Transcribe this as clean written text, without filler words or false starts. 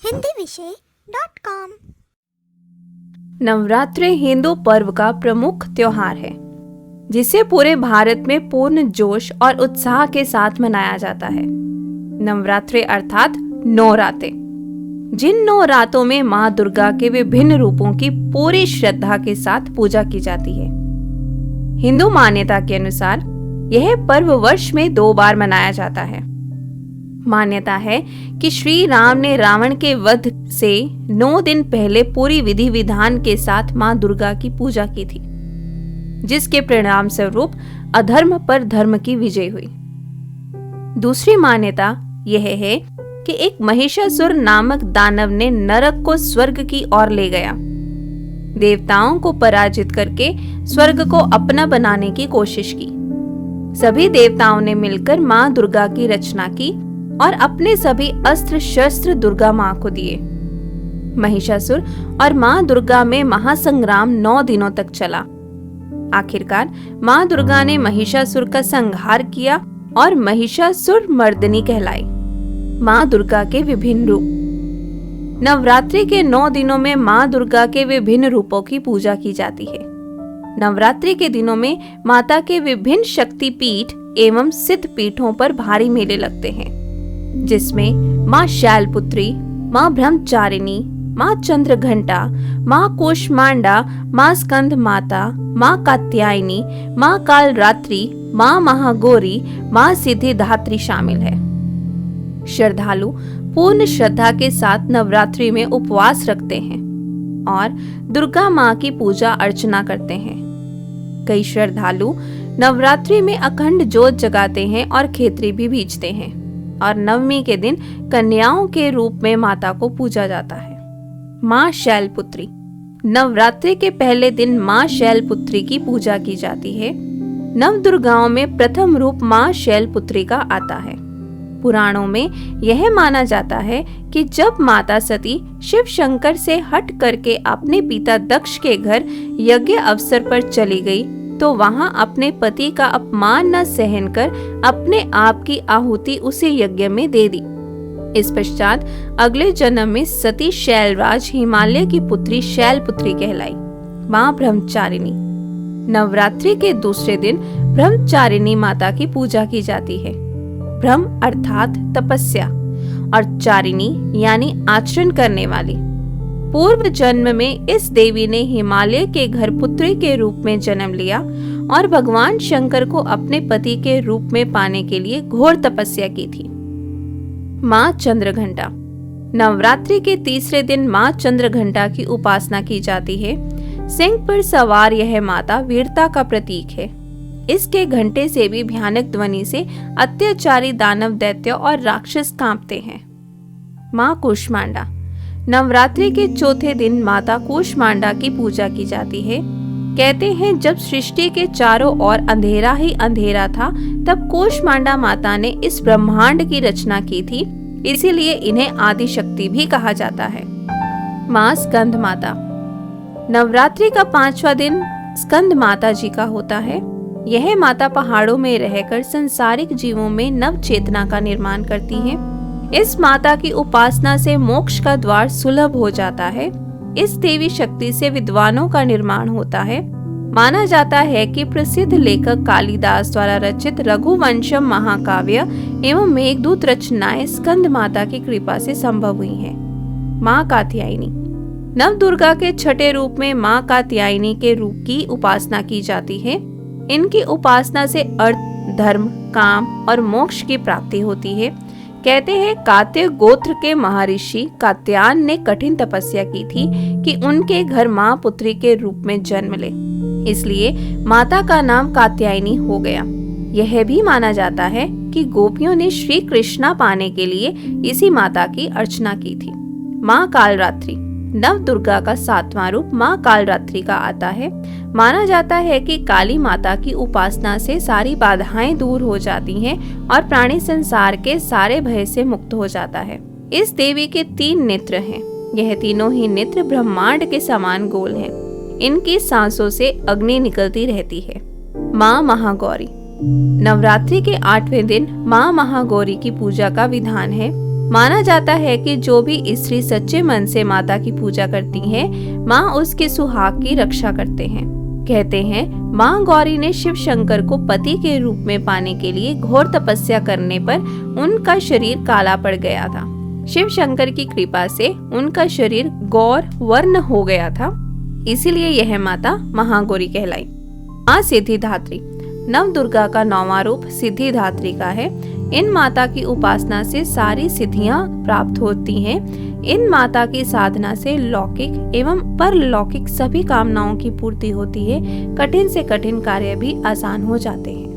hindivishay.com। Navratri Hindu पर्व का प्रमुख त्योहार है जिसे पूरे भारत में पूर्ण जोश और उत्साह के साथ मनाया जाता है। नवरात्रि अर्थात 9 रातें, जिन 9 रातों में माँ दुर्गा के विभिन्न रूपों की पूरी श्रद्धा के साथ पूजा की जाती है। हिंदू मान्यता के अनुसार यह पर्व वर्ष में 2 बार मनाया जाता है। मान्यता है कि श्री राम ने रावण के वध से 9 दिन पहले पूरी विधि विधान के साथ माँ दुर्गा की पूजा की थी, जिसके परिणाम स्वरूप अधर्म पर धर्म की विजय हुई। दूसरी मान्यता यह है कि एक महिषासुर नामक दानव ने नरक को स्वर्ग की ओर ले गया। देवताओं को पराजित करके स्वर्ग को अपना बनाने की कोशिश की। सभी देवताओं ने मिलकर माँ दुर्गा की रचना की और अपने सभी अस्त्र शस्त्र दुर्गा माँ को दिए। महिषासुर और माँ दुर्गा में महासंग्राम 9 दिनों तक चला। आखिरकार माँ दुर्गा ने महिषासुर का संहार किया और महिषासुर मर्दिनी कहलाई। माँ दुर्गा के विभिन्न रूप। नवरात्रि के 9 दिनों में माँ दुर्गा के विभिन्न रूपों की पूजा की जाती है। नवरात्रि के दिनों में माता के विभिन्न शक्तिपीठ एवं सिद्ध पीठों पर भारी मेले लगते हैं, जिसमें माँ शैलपुत्री, माँ ब्रह्मचारिणी, माँ चंद्रघंटा, माँ कूष्मांडा, माँ स्कंद माता, माँ कात्यायनी, माँ कालरात्रि, माँ महागौरी, माँ सिद्धिदात्री शामिल है। श्रद्धालु पूर्ण श्रद्धा के साथ नवरात्रि में उपवास रखते हैं और दुर्गा माँ की पूजा अर्चना करते हैं। कई श्रद्धालु नवरात्रि में अखंड जोत जगाते हैं और खेतरी भी बीजते हैं और नवमी के दिन कन्याओं के रूप में माता को पूजा जाता है। माँ शैलपुत्री। नवरात्रि के पहले दिन माँ शैलपुत्री की पूजा की जाती है। नव दुर्गाओं में प्रथम रूप माँ शैलपुत्री का आता है। पुराणों में यह माना जाता है कि जब माता सती शिव शंकर से हट करके अपने पिता दक्ष के घर यज्ञ अवसर पर चली गई, तो वहां अपने पति का अपमान न सहन कर अपने आप की आहुति उसी यज्ञ में दे दी। इस पश्चात अगले जन्म में सती शैलराज हिमालय की पुत्री शैलपुत्री कहलाई। माँ ब्रह्मचारिणी। नवरात्रि के दूसरे दिन ब्रह्मचारिणी माता की पूजा की जाती है। ब्रह्म अर्थात तपस्या और चारिणी यानी आचरण करने वाली। पूर्व जन्म में इस देवी ने हिमालय के घर पुत्री के रूप में जन्म लिया और भगवान शंकर को अपने पति के रूप में पाने के लिए घोर तपस्या की थी। माँ चंद्रघंटा। नवरात्रि के तीसरे दिन माँ चंद्रघंटा की उपासना की जाती है। सिंह पर सवार यह माता वीरता का प्रतीक है। इसके घंटे से भी भयानक ध्वनि से अत्याचारी दानव, दैत्य और राक्षस कांपते हैं। माँ कूष्मांडा। नवरात्रि के चौथे दिन माता कूष्मांडा की पूजा की जाती है। कहते हैं जब सृष्टि के चारों ओर अंधेरा ही अंधेरा था, तब कूष्मांडा माता ने इस ब्रह्मांड की रचना की थी, इसीलिए इन्हें आदि शक्ति भी कहा जाता है। माँ स्कंद माता। नवरात्रि का 5वां दिन स्कंद माता जी का होता है। यह माता पहाड़ों में रहकर संसारिक जीवों में नव चेतना का निर्माण करती है। इस माता की उपासना से मोक्ष का द्वार सुलभ हो जाता है। इस देवी शक्ति से विद्वानों का निर्माण होता है। माना जाता है कि प्रसिद्ध लेखक कालिदास द्वारा रचित रघुवंशम महाकाव्य एवं मेघदूत रचनाएं स्कंद माता की कृपा से संभव हुई हैं। माँ कात्यायनी। नव दुर्गा के छठे रूप में माँ कात्यायनी के रूप की उपासना की जाती है। इनकी उपासना से अर्थ, धर्म, काम और मोक्ष की प्राप्ति होती है। कहते हैं कात्य गोत्र के महर्षि कात्यायन ने कठिन तपस्या की थी कि उनके घर माँ पुत्री के रूप में जन्म ले, इसलिए माता का नाम कात्यायनी हो गया। यह भी माना जाता है कि गोपियों ने श्री कृष्णा पाने के लिए इसी माता की अर्चना की थी। माँ कालरात्रि। नव दुर्गा का 7वां रूप माँ कालरात्रि का आता है। माना जाता है कि काली माता की उपासना से सारी बाधाएं दूर हो जाती हैं और प्राणी संसार के सारे भय से मुक्त हो जाता है। इस देवी के 3 नेत्र हैं। यह तीनों ही नेत्र ब्रह्मांड के समान गोल हैं। इनकी सांसों से अग्नि निकलती रहती है। माँ महागौरी। नवरात्रि के 8वें दिन माँ महागौरी की पूजा का विधान है। माना जाता है कि जो भी स्त्री सच्चे मन से माता की पूजा करती है, माँ उसके सुहाग की रक्षा करते हैं। कहते हैं माँ गौरी ने शिव शंकर को पति के रूप में पाने के लिए घोर तपस्या करने पर उनका शरीर काला पड़ गया था। शिव शंकर की कृपा से उनका शरीर गौर वर्ण हो गया था, इसीलिए यह माता महागौरी कहलाई। माँ सिद्धिदात्री नव दुर्गा का 9वां रूप सिद्धिदात्री का है। इन माता की उपासना से सारी सिद्धियां प्राप्त होती हैं। इन माता की साधना से लौकिक एवं परलौकिक सभी कामनाओं की पूर्ति होती है। कठिन से कठिन कार्य भी आसान हो जाते हैं।